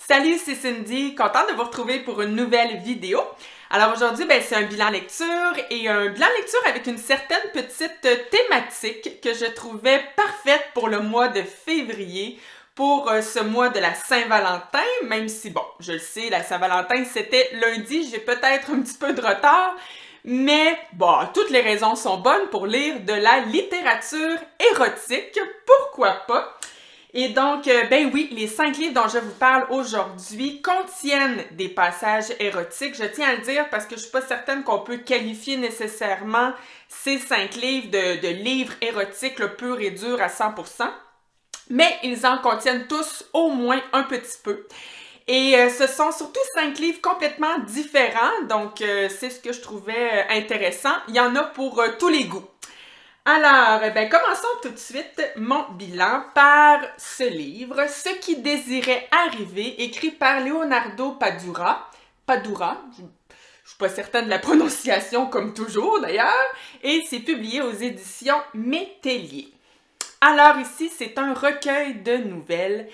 Salut, c'est Cindy, contente de vous retrouver pour une nouvelle vidéo. Alors aujourd'hui, c'est un bilan lecture et un bilan lecture avec une certaine petite thématique que je trouvais parfaite pour le mois de février, pour ce mois de la Saint-Valentin, même si, bon, je le sais, la Saint-Valentin c'était lundi, j'ai peut-être un petit peu de retard, mais bon, toutes les raisons sont bonnes pour lire de la littérature érotique, pourquoi pas? Et donc, ben oui, les 5 livres dont je vous parle aujourd'hui contiennent des passages érotiques. Je tiens à le dire parce que je suis pas certaine qu'on peut qualifier nécessairement ces 5 livres de livres érotiques purs et durs à 100%. Mais ils en contiennent tous au moins un petit peu. Et ce sont surtout 5 livres complètement différents, donc c'est ce que je trouvais intéressant. Il y en a pour tous les goûts. Alors, commençons tout de suite mon bilan par ce livre, Ce qui désirait arriver, écrit par Leonardo Padura. Padura, je suis pas certaine de la prononciation comme toujours d'ailleurs, et c'est publié aux éditions Métellier. Alors ici, c'est un recueil de nouvelles,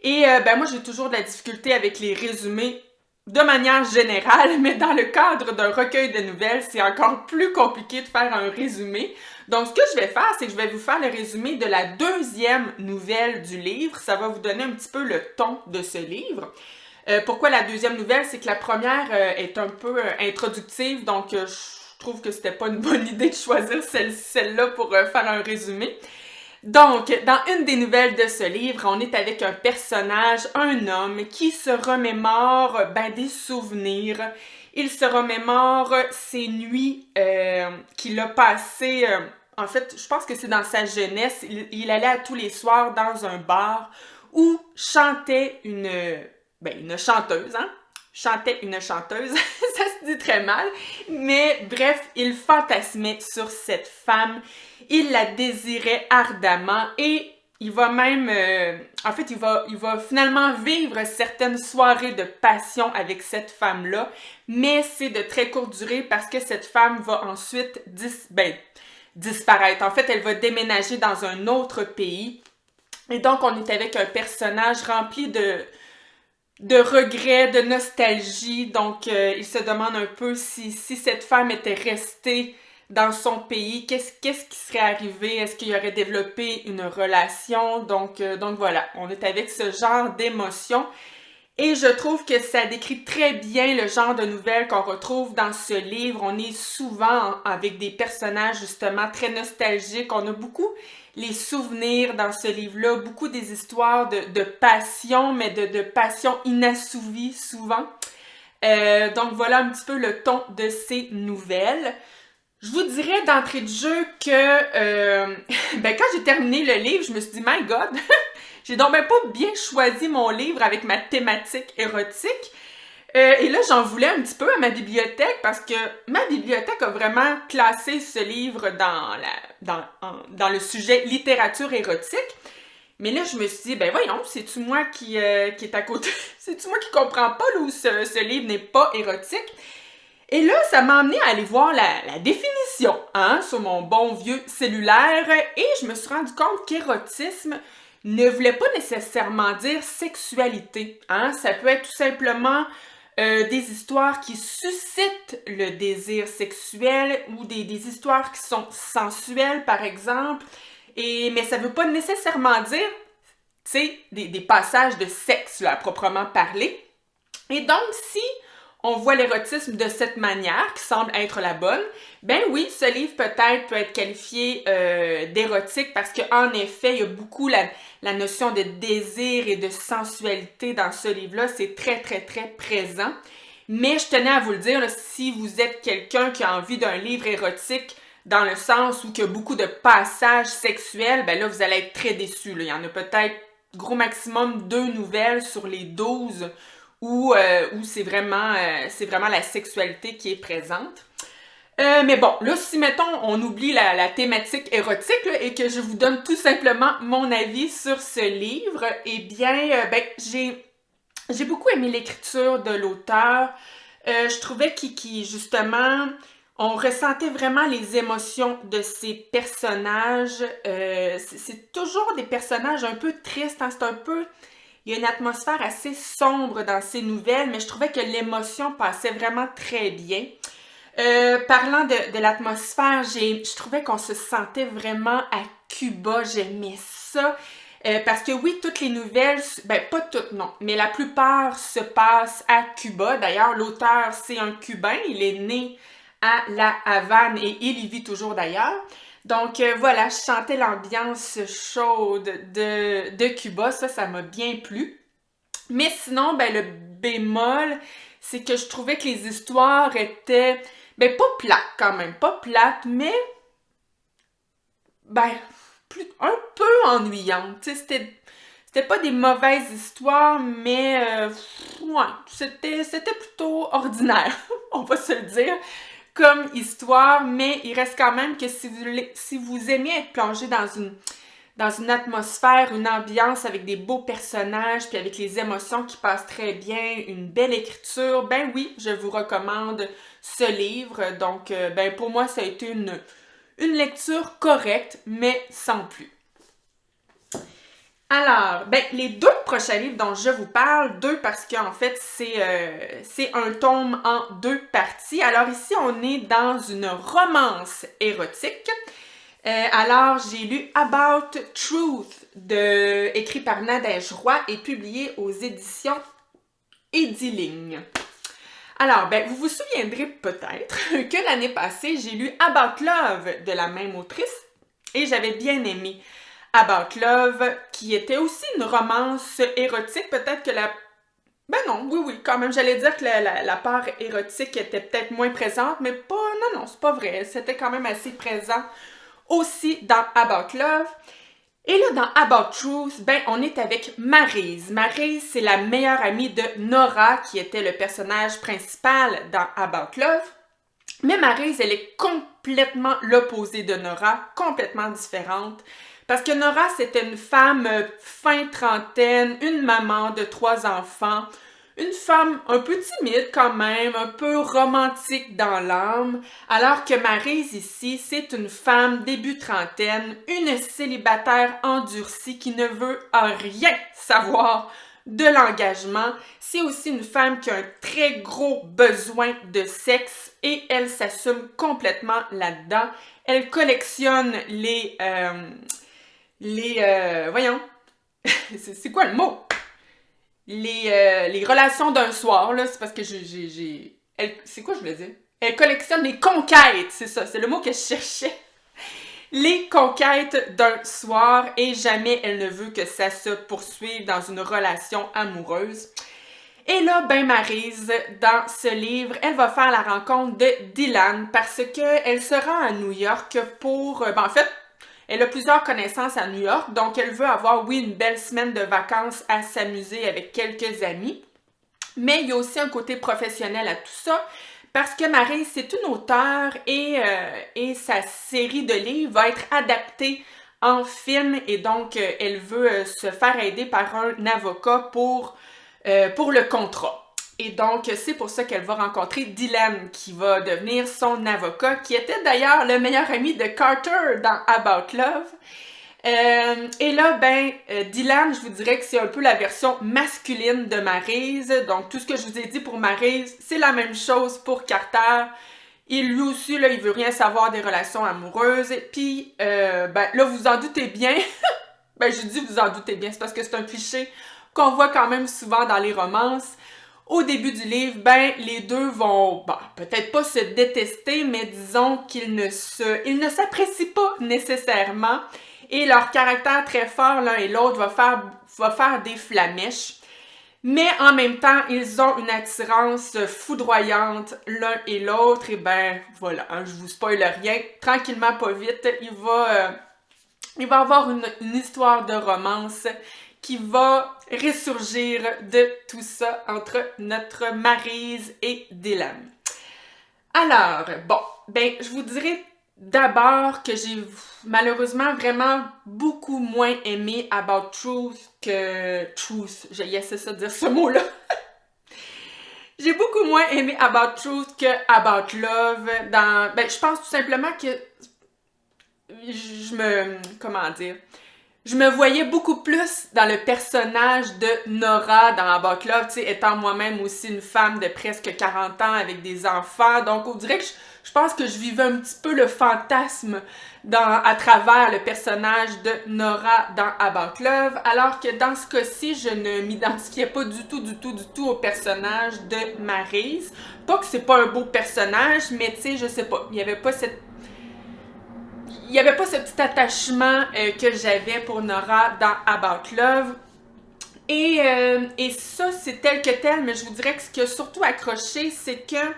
et moi j'ai toujours de la difficulté avec les résumés de manière générale, mais dans le cadre d'un recueil de nouvelles, c'est encore plus compliqué de faire un résumé. Donc, ce que je vais faire, c'est que je vais vous faire le résumé de la deuxième nouvelle du livre. Ça va vous donner un petit peu le ton de ce livre. Pourquoi la deuxième nouvelle? C'est que la première est un peu introductive, donc je trouve que c'était pas une bonne idée de choisir celle-là pour faire un résumé. Donc, dans une des nouvelles de ce livre, on est avec un personnage, un homme, qui se remémore des souvenirs. Il se remémore ses nuits qu'il a passées. En fait, je pense que c'est dans sa jeunesse. Il allait à tous les soirs dans un bar où chantait une chanteuse, hein? Chantait une chanteuse, ça se dit très mal, mais bref, il fantasmait sur cette femme, il la désirait ardemment et il va même, il va finalement vivre certaines soirées de passion avec cette femme-là, mais c'est de très courte durée parce que cette femme va ensuite disparaître. En fait, elle va déménager dans un autre pays et donc on est avec un personnage rempli de regrets, de nostalgie. Donc, il se demande un peu si cette femme était restée dans son pays, qu'est-ce qui serait arrivé? Est-ce qu'il aurait développé une relation? Donc voilà, on est avec ce genre d'émotion. Et je trouve que ça décrit très bien le genre de nouvelles qu'on retrouve dans ce livre. On est souvent avec des personnages justement très nostalgiques. On a beaucoup les souvenirs dans ce livre-là, beaucoup des histoires de passion, mais de passion inassouvies souvent. Donc voilà un petit peu le ton de ces nouvelles. Je vous dirais d'entrée de jeu que quand j'ai terminé le livre, je me suis dit, my God, j'ai donc même pas bien choisi mon livre avec ma thématique érotique. Et là, j'en voulais un petit peu à ma bibliothèque parce que ma bibliothèque a vraiment classé ce livre dans le sujet littérature érotique. Mais là, je me suis dit, voyons, c'est-tu moi qui est à côté? C'est-tu moi qui comprends pas là, où ce livre n'est pas érotique? Et là, ça m'a amené à aller voir la définition sur mon bon vieux cellulaire et je me suis rendu compte qu'érotisme ne voulait pas nécessairement dire sexualité. Ça peut être tout simplement des histoires qui suscitent le désir sexuel ou des histoires qui sont sensuelles, par exemple. Mais ça ne veut pas nécessairement dire, tu sais, des passages de sexe, là, à proprement parler. Et donc, si on voit l'érotisme de cette manière, qui semble être la bonne, ben oui, ce livre peut-être peut être qualifié d'érotique parce qu'en effet, il y a beaucoup la notion de désir et de sensualité dans ce livre-là. C'est très, très, très présent. Mais je tenais à vous le dire, là, si vous êtes quelqu'un qui a envie d'un livre érotique dans le sens où il y a beaucoup de passages sexuels, ben là, vous allez être très déçus. Il y en a peut-être gros maximum 2 nouvelles sur les 12 où c'est vraiment la sexualité qui est présente. Mais bon, là, si, mettons, on oublie la thématique érotique là, et que je vous donne tout simplement mon avis sur ce livre, eh bien, j'ai beaucoup aimé l'écriture de l'auteur. Je trouvais qu'il justement, on ressentait vraiment les émotions de ces personnages. C'est toujours des personnages un peu tristes, c'est un peu Il y a une atmosphère assez sombre dans ces nouvelles, mais je trouvais que l'émotion passait vraiment très bien. Parlant de l'atmosphère, je trouvais qu'on se sentait vraiment à Cuba. J'aimais ça. Parce que oui, toutes les nouvelles, ben pas toutes non, mais la plupart se passent à Cuba. D'ailleurs, l'auteur, c'est un Cubain. Il est né à La Havane et il y vit toujours d'ailleurs. Donc voilà, je sentais l'ambiance chaude de Cuba. Ça m'a bien plu. Mais sinon, ben le bémol, c'est que je trouvais que les histoires étaient, ben pas plates quand même, pas plates, mais ben un peu ennuyantes. Tu sais, c'était pas des mauvaises histoires, mais ouais, c'était plutôt ordinaire, on va se le dire, comme histoire, mais il reste quand même que si vous aimez être plongé dans une atmosphère, une ambiance avec des beaux personnages, puis avec les émotions qui passent très bien, une belle écriture, ben oui, je vous recommande ce livre. Donc, ben pour moi, ça a été une lecture correcte, mais sans plus. Alors, ben, les deux prochains livres dont je vous parle, deux parce qu'en fait, c'est un tome en deux parties. Alors ici, on est dans une romance érotique. Alors, j'ai lu About Truth, écrit par Nadège Roy et publié aux éditions Ediling. Alors, ben, vous vous souviendrez peut-être que l'année passée, j'ai lu About Love de la même autrice et j'avais bien aimé About Love, qui était aussi une romance érotique, peut-être que Ben non, oui, quand même, j'allais dire que la part érotique était peut-être moins présente, mais pas, non, c'est pas vrai, c'était quand même assez présent aussi dans About Love. Et là, dans About Truth, ben, on est avec Maryse. Maryse, c'est la meilleure amie de Nora, qui était le personnage principal dans About Love. Mais Maryse, elle est complètement l'opposé de Nora, complètement différente. Parce que Nora, c'était une femme fin trentaine, une maman de 3 enfants, une femme un peu timide quand même, un peu romantique dans l'âme, alors que Maryse ici, c'est une femme début trentaine, une célibataire endurcie qui ne veut rien savoir de l'engagement. C'est aussi une femme qui a un très gros besoin de sexe et elle s'assume complètement là-dedans. Elle collectionne voyons, c'est quoi le mot? Les relations d'un soir, là, c'est parce que c'est quoi je voulais dire? Elle collectionne les conquêtes, c'est ça, c'est le mot que je cherchais. Les conquêtes d'un soir et jamais elle ne veut que ça se poursuive dans une relation amoureuse. Et là, ben Maryse, dans ce livre, elle va faire la rencontre de Dylan parce qu'elle se rend à New York pour... en fait, elle a plusieurs connaissances à New York, donc elle veut avoir, oui, une belle semaine de vacances à s'amuser avec quelques amis. Mais il y a aussi un côté professionnel à tout ça, parce que Maryse, c'est une auteure et sa série de livres va être adaptée en film et donc elle veut se faire aider par un avocat pour le contrat. Et donc, c'est pour ça qu'elle va rencontrer Dylan, qui va devenir son avocat, qui était d'ailleurs le meilleur ami de Carter dans About Love. Et là, ben, Dylan, je vous dirais que c'est un peu la version masculine de Maryse. Donc, tout ce que je vous ai dit pour Maryse, c'est la même chose pour Carter. Et lui aussi, là, il veut rien savoir des relations amoureuses. Puis, ben, là, vous en doutez bien. Ben, je dis vous en doutez bien, c'est parce que c'est un cliché qu'on voit quand même souvent dans les romances. Au début du livre, ben, les deux vont, bon, peut-être pas se détester, mais disons qu'ils ne s'apprécient pas nécessairement. Et leur caractère très fort, l'un et l'autre, va faire des flamèches. Mais en même temps, ils ont une attirance foudroyante l'un et l'autre. Et ben, voilà, hein, je vous spoil rien. Tranquillement, pas vite, il va avoir une histoire de romance qui va ressurgir de tout ça entre notre Maryse et Dylan. Alors, bon, ben, je vous dirais d'abord que j'ai malheureusement vraiment beaucoup moins aimé About Truth que Truth. J'ai essayé ça de dire ce mot-là. J'ai beaucoup moins aimé About Truth que About Love. Ben, je pense tout simplement que comment dire? je me voyais beaucoup plus dans le personnage de Nora dans About Love, tu sais, étant moi-même aussi une femme de presque 40 ans avec des enfants. Donc, on dirait que je pense que je vivais un petit peu le fantasme à travers le personnage de Nora dans About Love, alors que dans ce cas-ci, je ne m'identifiais pas du tout au personnage de Maryse. Pas que c'est pas un beau personnage, mais tu sais, je sais pas, il y avait pas ce petit attachement que j'avais pour Nora dans About Love. Et ça, c'est tel que tel, mais je vous dirais que ce qui a surtout accroché, c'est que,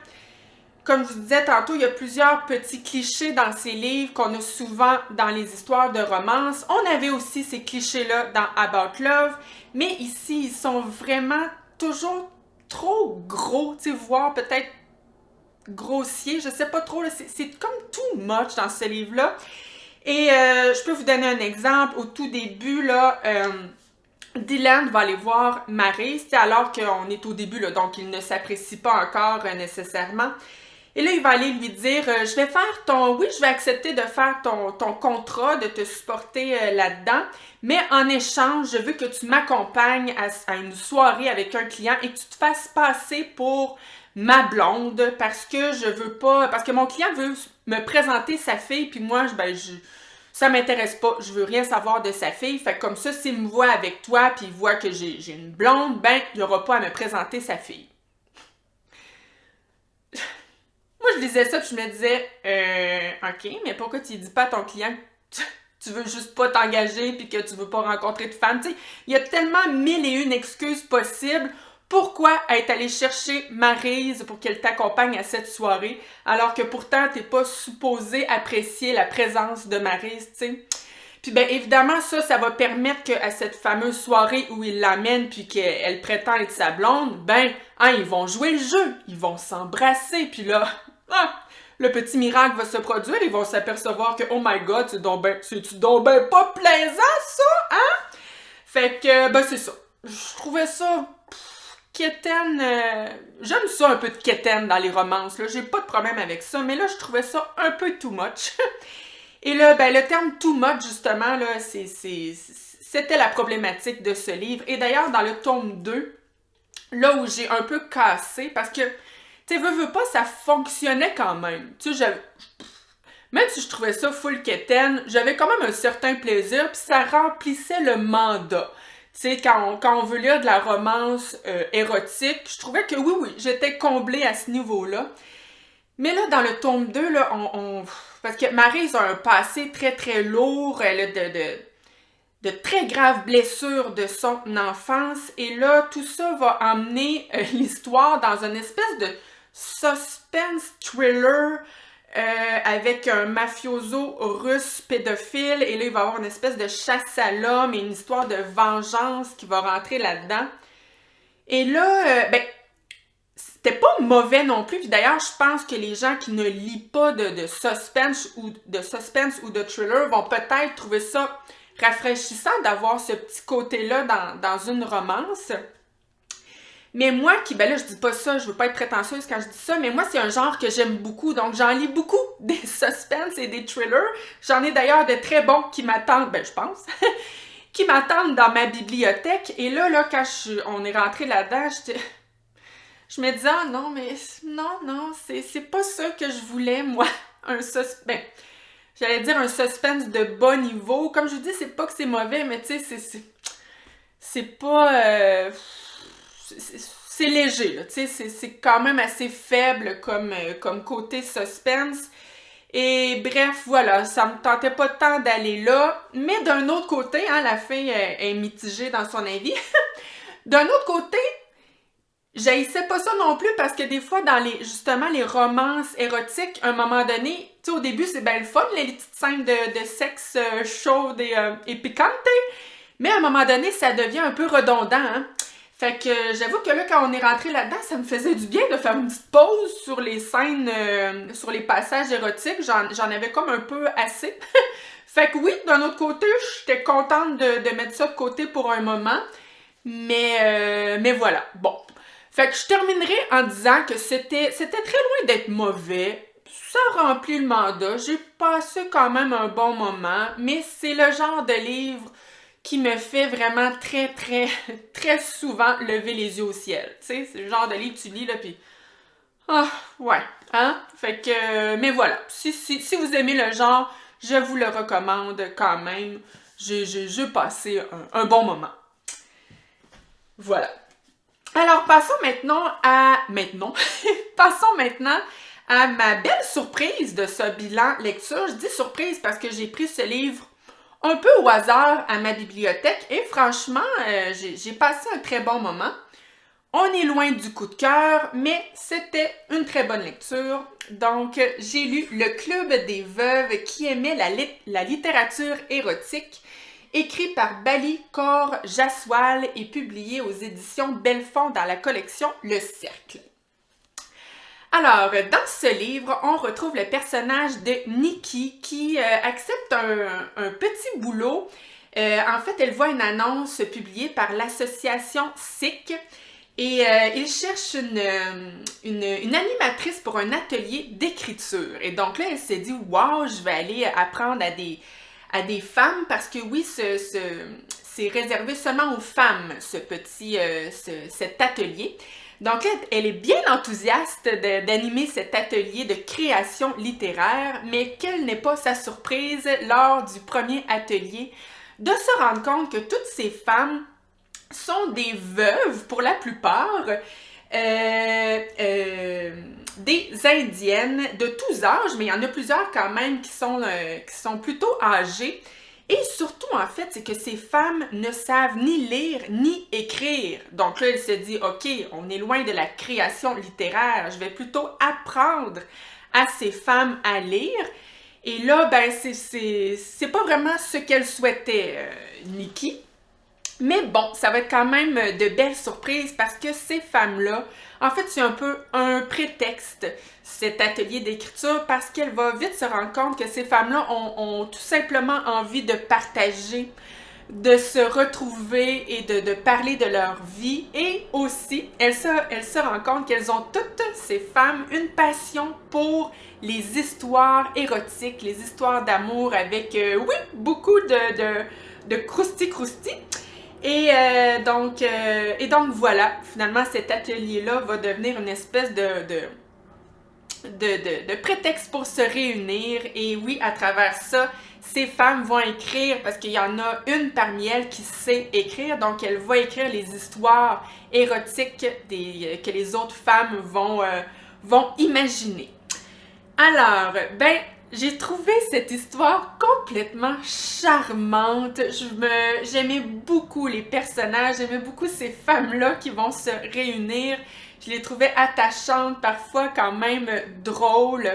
comme je vous disais tantôt, il y a plusieurs petits clichés dans ces livres qu'on a souvent dans les histoires de romance. On avait aussi ces clichés-là dans About Love, mais ici, ils sont vraiment toujours trop gros, tu sais, voire peut-être grossier, je sais pas trop, c'est comme too much dans ce livre-là. Et je peux vous donner un exemple. Au tout début, là, Dylan va aller voir Maryse, alors qu'on est au début, là, donc il ne s'apprécie pas encore nécessairement. Et là, il va aller lui dire, je vais accepter de faire ton contrat, de te supporter là-dedans, mais en échange, je veux que tu m'accompagnes à une soirée avec un client et que tu te fasses passer pour ma blonde parce que je veux pas, parce que mon client veut me présenter sa fille, puis moi, ça m'intéresse pas, je veux rien savoir de sa fille, fait que comme ça, s'il me voit avec toi, puis il voit que j'ai une blonde, ben, il aura pas à me présenter sa fille. Moi, je lisais ça, puis je me disais, ok, mais pourquoi tu dis pas à ton client que tu veux juste pas t'engager, puis que tu veux pas rencontrer de femme, tu sais, il y a tellement 1001 excuses possibles. Pourquoi être allé chercher Maryse pour qu'elle t'accompagne à cette soirée, alors que pourtant, t'es pas supposé apprécier la présence de Maryse, tu sais? Puis bien évidemment, ça va permettre qu'à cette fameuse soirée où il l'amène puis qu'elle prétend être sa blonde, ben, hein, ils vont jouer le jeu, ils vont s'embrasser, puis là, le petit miracle va se produire, ils vont s'apercevoir que, oh my god, c'est-tu donc ben pas plaisant, ça, hein? Fait que, ben c'est ça. Je trouvais ça quétaine, j'aime ça un peu de quétaine dans les romances, là, j'ai pas de problème avec ça, mais là, je trouvais ça un peu too much. Et là, ben, le terme too much, justement, là, c'était la problématique de ce livre. Et d'ailleurs, dans le tome 2, là où j'ai un peu cassé, parce que, tu sais, veux pas, ça fonctionnait quand même. Tu sais, même si je trouvais ça full quétaine, j'avais quand même un certain plaisir, puis ça remplissait le mandat. Tu sais, quand on veut lire de la romance érotique, je trouvais que oui, j'étais comblée à ce niveau-là. Mais là, dans le tome 2, là, parce que Maryse a un passé très, très lourd, elle a de très graves blessures de son enfance, et là, tout ça va emmener l'histoire dans une espèce de suspense thriller avec un mafioso russe pédophile, et là, il va y avoir une espèce de chasse à l'homme et une histoire de vengeance qui va rentrer là-dedans. Et là, ben, c'était pas mauvais non plus. Puis d'ailleurs, je pense que les gens qui ne lisent pas de suspense ou de thriller vont peut-être trouver ça rafraîchissant d'avoir ce petit côté-là dans une romance. Mais moi ben là, je dis pas ça, je veux pas être prétentieuse quand je dis ça, mais moi, c'est un genre que j'aime beaucoup. Donc, j'en lis beaucoup des suspens et des thrillers. J'en ai d'ailleurs de très bons qui m'attendent, ben je pense, qui m'attendent dans ma bibliothèque. Et là, quand on est rentré là-dedans, je me disais, ah non, mais non, c'est pas ça que je voulais, moi. Ben, j'allais dire un suspense de bas niveau. Comme je vous dis, c'est pas que c'est mauvais, mais tu sais, c'est pas... c'est léger, là, tu sais, c'est quand même assez faible comme côté suspense. Et bref, voilà, ça me tentait pas tant d'aller là. Mais d'un autre côté, hein, la fille est mitigée dans son avis. D'un autre côté, j'haïssais pas ça non plus parce que des fois, dans justement les romances érotiques, à un moment donné, tu sais, au début, c'est bien le fun, les petites scènes de sexe chaudes et piquantes, mais à un moment donné, ça devient un peu redondant, hein. Fait que j'avoue que là, quand on est rentré là-dedans, ça me faisait du bien de faire une petite pause sur les scènes, sur les passages érotiques. J'en avais comme un peu assez. Fait que oui, d'un autre côté, j'étais contente de mettre ça de côté pour un moment. Mais voilà, bon. Fait que je terminerai en disant que c'était très loin d'être mauvais. Ça remplit le mandat. J'ai passé quand même un bon moment, mais c'est le genre de livre qui me fait vraiment très, très, très souvent lever les yeux au ciel. Tu sais, c'est le genre de livre que tu lis, là, puis... Ah, ouais, hein? Fait que... mais voilà, si vous aimez le genre, je vous le recommande quand même. J'ai passé un bon moment. Voilà. Alors, passons maintenant à... passons maintenant à ma belle surprise de ce bilan lecture. Je dis surprise parce que j'ai pris ce livre un peu au hasard à ma bibliothèque et franchement, j'ai passé un très bon moment. On est loin du coup de cœur, mais c'était une très bonne lecture. Donc, j'ai lu Le Club des Veuves qui aimait la littérature érotique, écrit par Bali Kaur Jaswal et publié aux éditions Belfond dans la collection Le Cercle. Alors, dans ce livre, on retrouve le personnage de Nikki qui accepte un petit boulot. En fait, elle voit une annonce publiée par l'association SIC et il cherche une animatrice pour un atelier d'écriture. Et donc là, elle s'est dit « Wow, je vais aller apprendre à des femmes parce que oui, c'est réservé seulement aux femmes, cet atelier. » Donc là, elle est bien enthousiaste d'animer cet atelier de création littéraire, mais quelle n'est pas sa surprise lors du premier atelier de se rendre compte que toutes ces femmes sont des veuves pour la plupart, des Indiennes de tous âges, mais il y en a plusieurs quand même qui sont plutôt âgées. Et surtout, en fait, c'est que ces femmes ne savent ni lire ni écrire. Donc là, elle se dit, OK, on est loin de la création littéraire, je vais plutôt apprendre à ces femmes à lire. Et là, ben, c'est pas vraiment ce qu'elle souhaitait, Nikki. Mais bon, ça va être quand même de belles surprises parce que ces femmes-là, en fait, c'est un peu un prétexte, cet atelier d'écriture, parce qu'elle va vite se rendre compte que ces femmes-là ont tout simplement envie de partager, de se retrouver et de parler de leur vie. Et aussi, elle se rend compte qu'elles ont toutes ces femmes une passion pour les histoires érotiques, les histoires d'amour avec, oui, beaucoup de crousti-crousti. Et donc voilà, finalement cet atelier-là va devenir une espèce de prétexte pour se réunir. Et oui, à travers ça, ces femmes vont écrire, parce qu'il y en a une parmi elles qui sait écrire, donc elle va écrire les histoires érotiques que les autres femmes vont imaginer. Alors, ben, j'ai trouvé cette histoire complètement charmante. J'aimais beaucoup les personnages, j'aimais beaucoup ces femmes-là qui vont se réunir. Je les trouvais attachantes, parfois quand même drôles.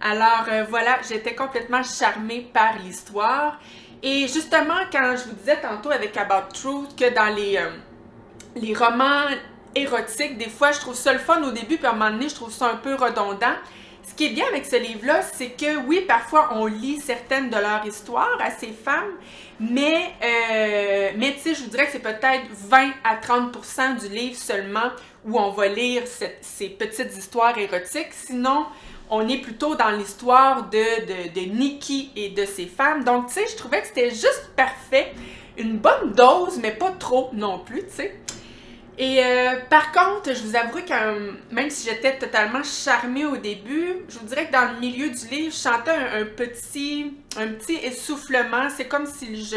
Alors voilà, j'étais complètement charmée par l'histoire. Et justement, quand je vous disais tantôt avec About Truth que dans les romans érotiques, des fois je trouve ça le fun au début, puis à un moment donné, je trouve ça un peu redondant. Ce qui est bien avec ce livre-là, c'est que oui, parfois on lit certaines de leurs histoires à ces femmes, mais tu sais, je vous dirais que c'est peut-être 20 à 30% du livre seulement où on va lire ces petites histoires érotiques. Sinon, on est plutôt dans l'histoire de Nikki et de ses femmes. Donc, tu sais, je trouvais que c'était juste parfait. Une bonne dose, mais pas trop non plus, tu sais. Et par contre, je vous avoue que même si j'étais totalement charmée au début, je vous dirais que dans le milieu du livre, je sentais un petit essoufflement. C'est comme si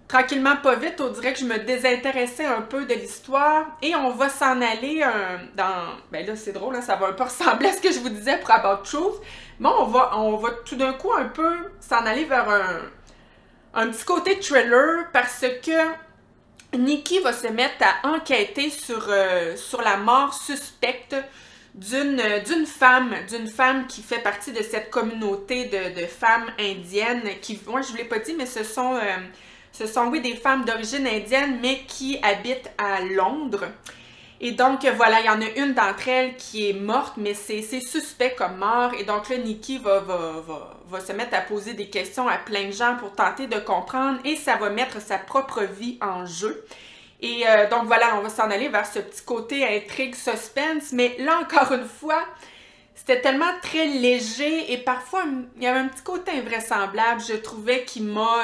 tranquillement, pas vite, on dirait que je me désintéressais un peu de l'histoire. Et on va s'en aller ben là, c'est drôle, hein, ça va un peu ressembler à ce que je vous disais pour About Truth. Mais on va tout d'un coup un peu s'en aller vers un petit côté thriller parce que Nikki va se mettre à enquêter sur la mort suspecte d'une femme qui fait partie de cette communauté de femmes indiennes qui, moi je vous l'ai pas dit, mais ce sont oui des femmes d'origine indienne mais qui habitent à Londres. Et donc voilà, il y en a une d'entre elles qui est morte, mais c'est suspect comme mort. Et donc là, Nikki va se mettre à poser des questions à plein de gens pour tenter de comprendre et ça va mettre sa propre vie en jeu. Et donc voilà, on va s'en aller vers ce petit côté intrigue, suspense. Mais là, encore une fois, c'était tellement très léger et parfois, il y avait un petit côté invraisemblable, je trouvais, qui m'a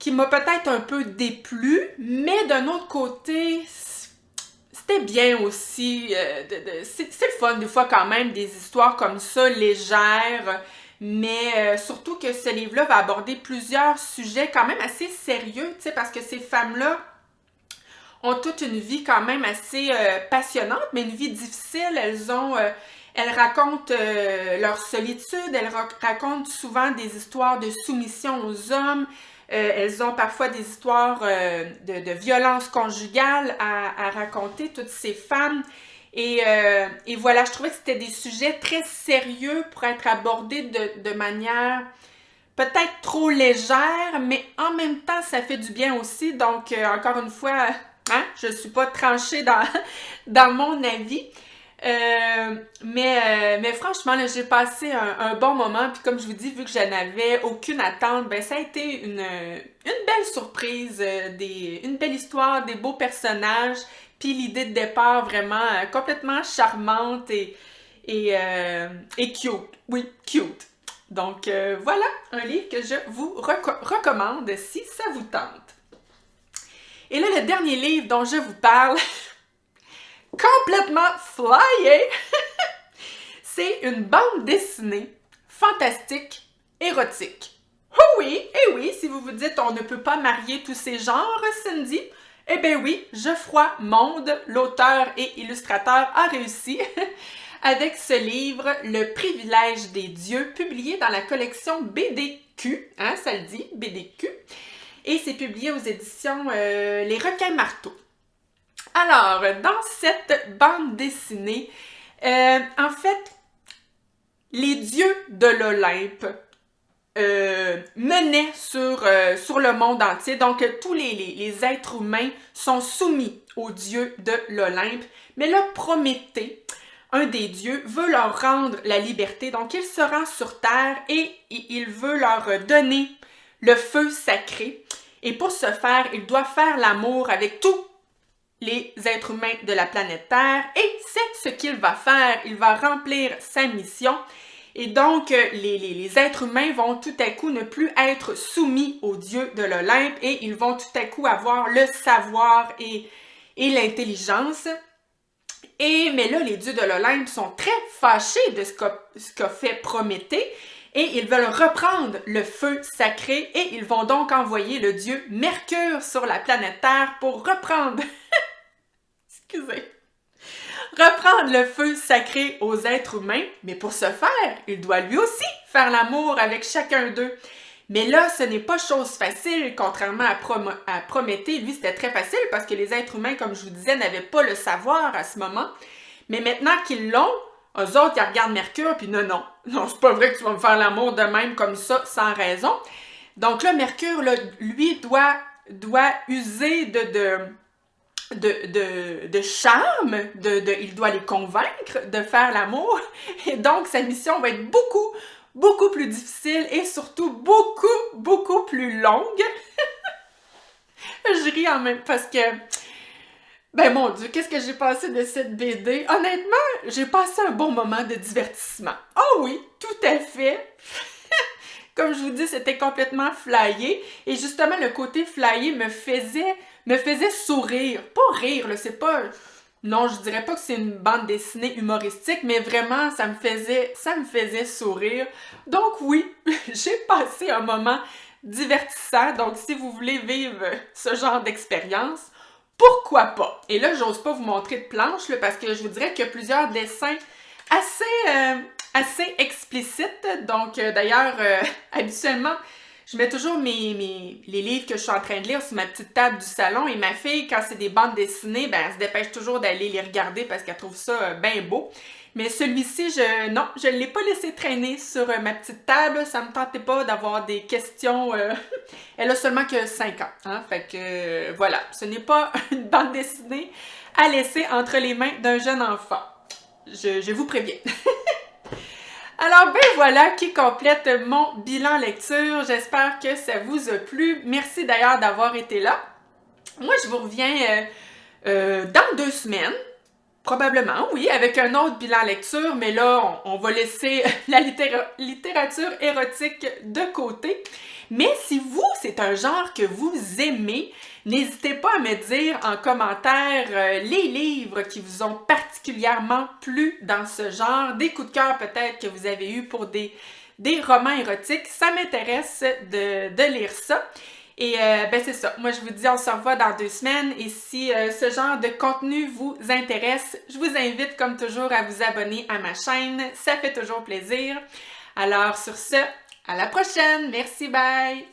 qui m'a peut-être un peu déplu, mais d'un autre côté, c'était bien aussi. C'est le fun des fois quand même, des histoires comme ça, légères, mais surtout que ce livre-là va aborder plusieurs sujets quand même assez sérieux, tu sais, parce que ces femmes-là ont toute une vie quand même assez passionnante, mais une vie difficile. Elles racontent leur solitude, elles racontent souvent des histoires de soumission aux hommes, elles ont parfois des histoires de violence conjugale à raconter, toutes ces femmes. Et voilà, je trouvais que c'était des sujets très sérieux pour être abordés de manière peut-être trop légère, mais en même temps, ça fait du bien aussi. Donc, encore une fois, hein, je ne suis pas tranchée dans mon avis. Mais franchement, là, j'ai passé un bon moment. Puis comme je vous dis, vu que je n'avais aucune attente, ben ça a été une belle surprise, une belle histoire, des beaux personnages. Puis l'idée de départ vraiment complètement charmante et cute. Oui, cute. Donc voilà un livre que je vous recommande si ça vous tente. Et là, le dernier livre dont je vous parle, complètement flyé, c'est une bande dessinée fantastique, érotique. Oh oui, et oui, si vous vous dites on ne peut pas marier tous ces genres, Cindy, eh bien oui, Geoffroy Monde, l'auteur et illustrateur, a réussi avec ce livre, Le privilège des dieux, publié dans la collection BDQ, hein, ça le dit, BDQ, et c'est publié aux éditions Les Requins Marteaux. Alors, dans cette bande dessinée, en fait, les dieux de l'Olympe menaient sur le monde entier. Donc, tous les êtres humains sont soumis aux dieux de l'Olympe. Mais là, Prométhée, un des dieux, veut leur rendre la liberté. Donc, il se rend sur Terre et il veut leur donner le feu sacré. Et pour ce faire, il doit faire l'amour avec tous les êtres humains de la planète Terre. Et c'est ce qu'il va faire. Il va remplir sa mission. Et donc, les êtres humains vont tout à coup ne plus être soumis aux dieux de l'Olympe et ils vont tout à coup avoir le savoir et l'intelligence. Mais là, les dieux de l'Olympe sont très fâchés de ce qu'a fait Prométhée et ils veulent reprendre le feu sacré et ils vont donc envoyer le dieu Mercure sur la planète Terre pour reprendre le feu sacré aux êtres humains, mais pour ce faire, il doit lui aussi faire l'amour avec chacun d'eux. Mais là, ce n'est pas chose facile, contrairement à Prométhée. Lui, c'était très facile parce que les êtres humains, comme je vous disais, n'avaient pas le savoir à ce moment. Mais maintenant qu'ils l'ont, eux autres, ils regardent Mercure, puis non, c'est pas vrai que tu vas me faire l'amour de même comme ça, sans raison. Donc là, Mercure, là, lui, doit user de charme, il doit les convaincre de faire l'amour. Et donc, sa mission va être beaucoup plus difficile et surtout beaucoup plus longue. Je ris en même parce que, ben mon Dieu, qu'est-ce que j'ai passé de cette BD? Honnêtement, j'ai passé un bon moment de divertissement. Oh oui, tout à fait. Comme je vous dis, c'était complètement flyé. Et justement, le côté flyé me faisait sourire. Pas rire, là, c'est pas... Non, je dirais pas que c'est une bande dessinée humoristique, mais vraiment, ça me faisait sourire. Donc oui, j'ai passé un moment divertissant. Donc si vous voulez vivre ce genre d'expérience, pourquoi pas? Et là, j'ose pas vous montrer de planche, là, parce que je vous dirais qu'il y a plusieurs dessins assez explicites. Donc d'ailleurs, habituellement, je mets toujours les livres que je suis en train de lire sur ma petite table du salon et ma fille, quand c'est des bandes dessinées, ben elle se dépêche toujours d'aller les regarder parce qu'elle trouve ça bien beau. Mais celui-ci, je ne l'ai pas laissé traîner sur ma petite table. Ça me tentait pas d'avoir des questions. Elle a seulement que 5 ans. Hein? Fait que voilà, ce n'est pas une bande dessinée à laisser entre les mains d'un jeune enfant. Je vous préviens. Alors, ben voilà qui complète mon bilan lecture. J'espère que ça vous a plu. Merci d'ailleurs d'avoir été là. Moi, je vous reviens dans 2 semaines. Probablement, oui, avec un autre bilan lecture, mais là, on va laisser la littérature érotique de côté. Mais si vous, c'est un genre que vous aimez, n'hésitez pas à me dire en commentaire les livres qui vous ont particulièrement plu dans ce genre, des coups de cœur peut-être que vous avez eu pour des romans érotiques. Ça m'intéresse de lire ça. Et ben c'est ça. Moi, je vous dis, on se revoit dans 2 semaines. Et si ce genre de contenu vous intéresse, je vous invite, comme toujours, à vous abonner à ma chaîne. Ça fait toujours plaisir. Alors, sur ce, à la prochaine. Merci, bye!